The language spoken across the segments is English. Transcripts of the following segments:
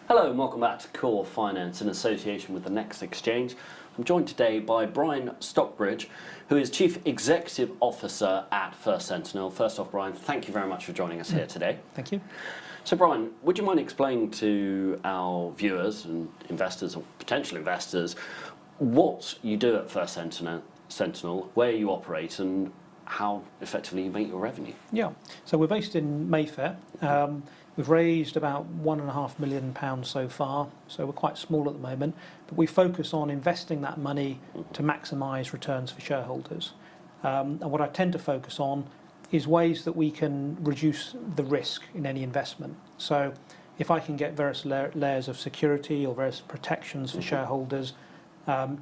Hello and welcome back to Core Finance in association with the Next Exchange. I'm joined today by Brian Stockbridge, who is Chief Executive Officer at First Sentinel. First off, Brian, thank you very much for joining us here today. Thank you. So Brian, would you mind explaining to our viewers and investors or potential investors what you do at First Sentinel, where you operate and how effectively you make your revenue? Yeah, so we're based in Mayfair. We've raised about £1.5 million so far, so we're quite small at the moment, but we focus on investing that money to maximise returns for shareholders. And what I tend to focus on is ways that we can reduce the risk in any investment. So if I can get various layers of security or various protections for shareholders,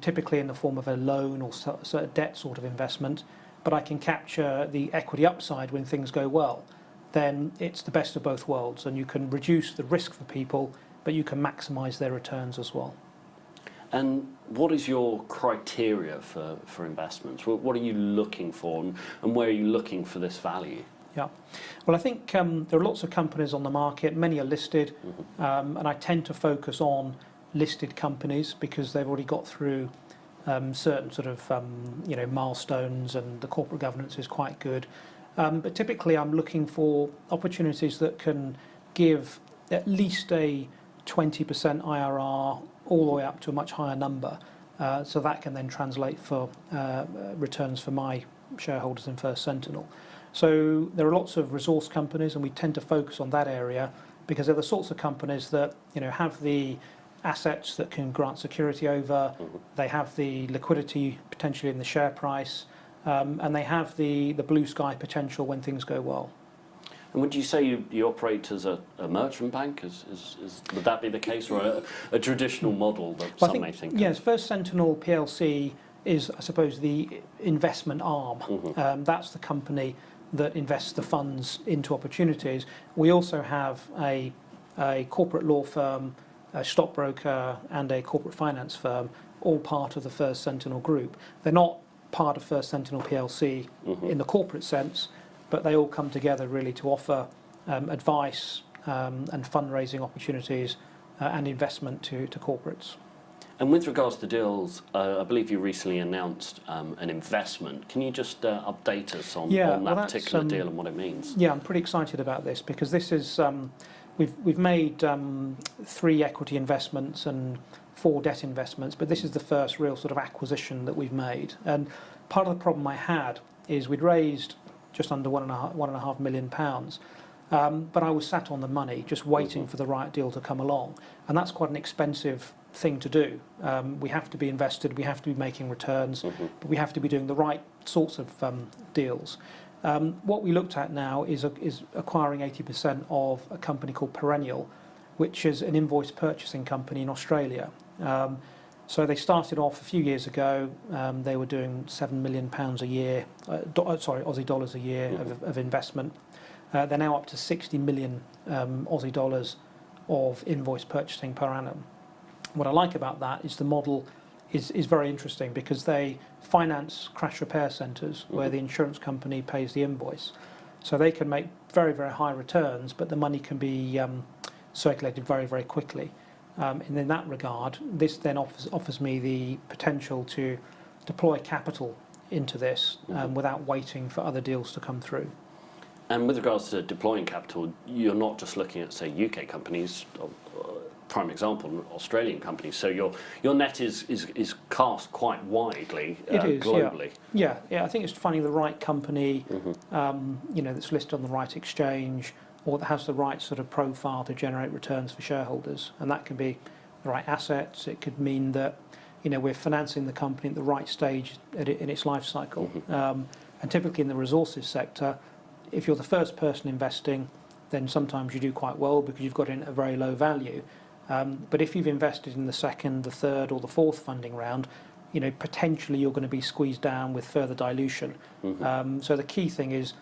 typically in the form of a loan or a debt sort of investment, but I can capture the equity upside when things go well, then it's the best of both worlds, and you can reduce the risk for people, but you can maximise their returns as well. And what is your criteria for investments? What are you looking for, and where are you looking for this value? Yeah, well, I think there are lots of companies on the market. Many are listed, and I tend to focus on listed companies because they've already got through certain sort of milestones, and the corporate governance is quite good. But typically I'm looking for opportunities that can give at least a 20% IRR all the way up to a much higher number. So that can then translate for returns for my shareholders in First Sentinel. So there are lots of resource companies, and we tend to focus on that area because they're the sorts of companies that have the assets that can grant security over, they have the liquidity potentially in the share price, and they have the blue sky potential when things go well. And would you say you operate as a merchant bank? Would that be the case, or a traditional model that some may think of? Yes, First Sentinel PLC is, I suppose, the investment arm. That's the company that invests the funds into opportunities. We also have a corporate law firm, a stockbroker, and a corporate finance firm, all part of the First Sentinel group. They're not part of First Sentinel PLC in the corporate sense, but they all come together really to offer advice and fundraising opportunities and investment to corporates. And with regards to deals, I believe you recently announced an investment. Can you just update us on that particular deal and what it means? Yeah, I'm pretty excited about this because this is we've made 3 equity investments and 4 debt investments, but this is the first real sort of acquisition that we've made. And part of the problem I had is we'd raised just under £1.5 million, but I was sat on the money just waiting for the right deal to come along, and that's quite an expensive thing to do. We have to be invested, we have to be making returns, but we have to be doing the right sorts of deals. What we looked at now is acquiring 80% of a company called Perennial, which is an invoice purchasing company in Australia. So they started off a few years ago. They were doing £7 million a year, Aussie dollars a year of investment. They're now up to 60 million Aussie dollars of invoice purchasing per annum. What I like about that is the model is very interesting because they finance crash repair centres where the insurance company pays the invoice. So they can make very, very high returns, but the money can be circulated very, very quickly. And in that regard, this then offers me the potential to deploy capital into this without waiting for other deals to come through. And with regards to deploying capital, you're not just looking at, say, UK companies, prime example, Australian companies. So your net is cast quite widely globally. Yeah, I think it's finding the right company, that's listed on the right exchange, or that has the right sort of profile to generate returns for shareholders. And that can be the right assets. It could mean that we're financing the company at the right stage in its life cycle. And typically in the resources sector, if you're the first person investing, then sometimes you do quite well because you've got in at a very low value. But if you've invested in the second, the third, or the fourth funding round, potentially you're going to be squeezed down with further dilution. So the key thing is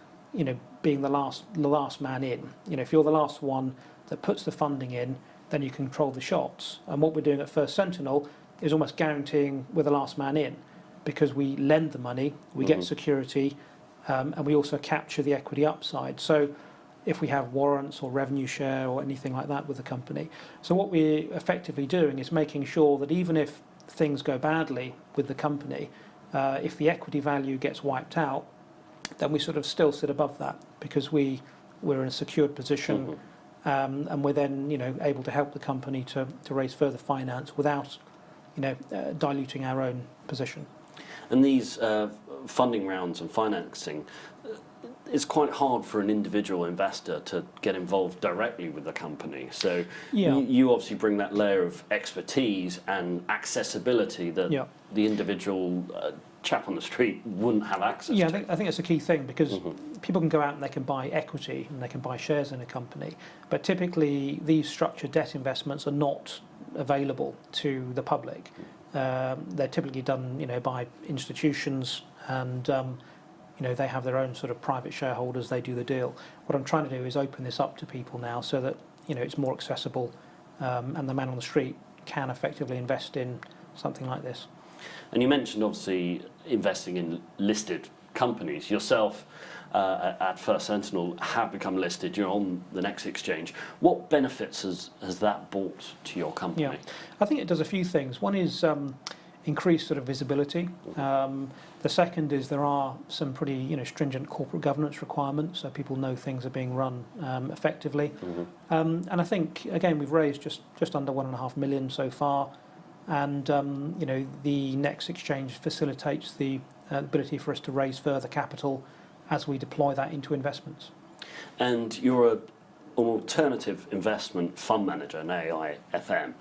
being the last man in. If you're the last one that puts the funding in, then you control the shots. And what we're doing at First Sentinel is almost guaranteeing we're the last man in, because we lend the money, we get security, and we also capture the equity upside. So if we have warrants or revenue share or anything like that with the company. So what we're effectively doing is making sure that even if things go badly with the company, if the equity value gets wiped out, then we sort of still sit above that because we're in a secured position, and we're then able to help the company to raise further finance without diluting our own position. And these funding rounds and financing, it's quite hard for an individual investor to get involved directly with the company. So you obviously bring that layer of expertise and accessibility that the individual chap on the street wouldn't have access to. I think that's a key thing because people can go out and they can buy equity and they can buy shares in a company, but typically these structured debt investments are not available to the public. They're typically done by institutions, and they have their own sort of private shareholders. They do the deal. What I'm trying to do is open this up to people now so that it's more accessible, and the man on the street can effectively invest in something like this. And you mentioned obviously investing in listed companies. Yourself at First Sentinel have become listed. You're on the next exchange. What benefits has that brought to your company? Yeah, I think it does a few things. One is increased sort of visibility. The second is there are some pretty stringent corporate governance requirements, so people know things are being run effectively. And I think again we've raised just under 1.5 million so far, and the next exchange facilitates the ability for us to raise further capital as we deploy that into investments. And you're an alternative investment fund manager, an AIFM.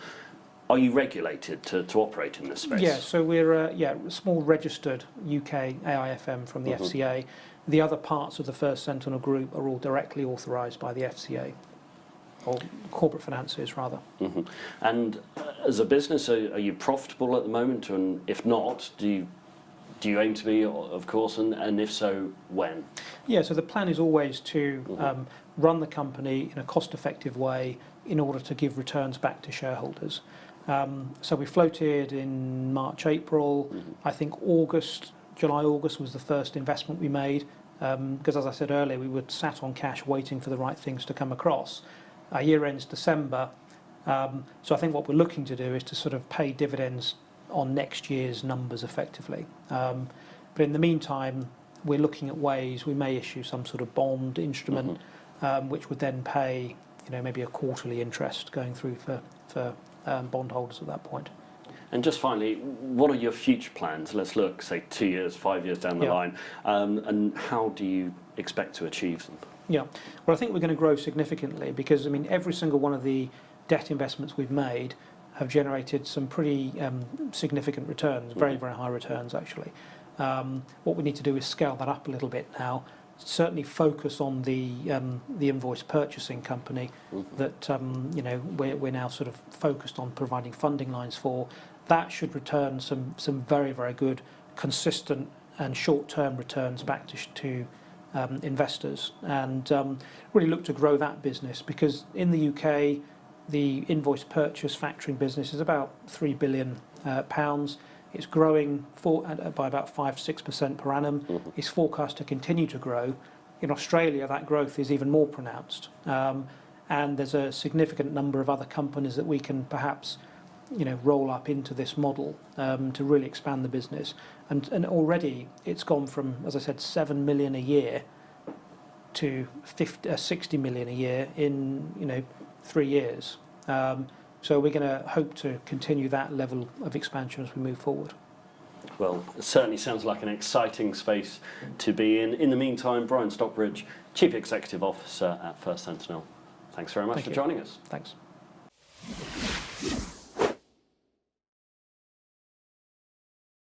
Are you regulated to operate in this space? Yeah, so we're a small registered UK AIFM from the FCA. The other parts of the First Sentinel group are all directly authorised by the FCA, or corporate finances rather. And as a business, are you profitable at the moment? And if not, do you aim to be, of course, and if so, when? Yeah, so the plan is always to run the company in a cost-effective way in order to give returns back to shareholders. So we floated in March, April. I think July, August was the first investment we made, because as I said earlier, we were sat on cash waiting for the right things to come across. Our year ends December, so I think what we're looking to do is to sort of pay dividends on next year's numbers effectively. But in the meantime, we're looking at ways we may issue some sort of bond instrument, which would then pay maybe a quarterly interest going through for bondholders at that point. And just finally, what are your future plans? Let's look, say, 2 years, 5 years down the line, and how do you expect to achieve them? Yeah, well, I think we're going to grow significantly because, every single one of the debt investments we've made have generated some pretty significant returns, very, very high returns, actually. What we need to do is scale that up a little bit now, certainly focus on the invoice purchasing company that we're now sort of focused on providing funding lines for. That should return some very, very good, consistent and short-term returns back to investors, and really look to grow that business, because in the UK the invoice purchase factoring business is about £3 billion. It's growing by about 5-6% per annum. It's forecast to continue to grow. In Australia, that growth is even more pronounced, and there's a significant number of other companies that we can perhaps roll up into this model to really expand the business. And already it's gone from, as I said, 7 million a year to 60 million a year in 3 years. So we're going to hope to continue that level of expansion as we move forward. Well, it certainly sounds like an exciting space to be in. In the meantime, Brian Stockbridge, Chief Executive Officer at First Sentinel, thanks very much for joining us. Thanks.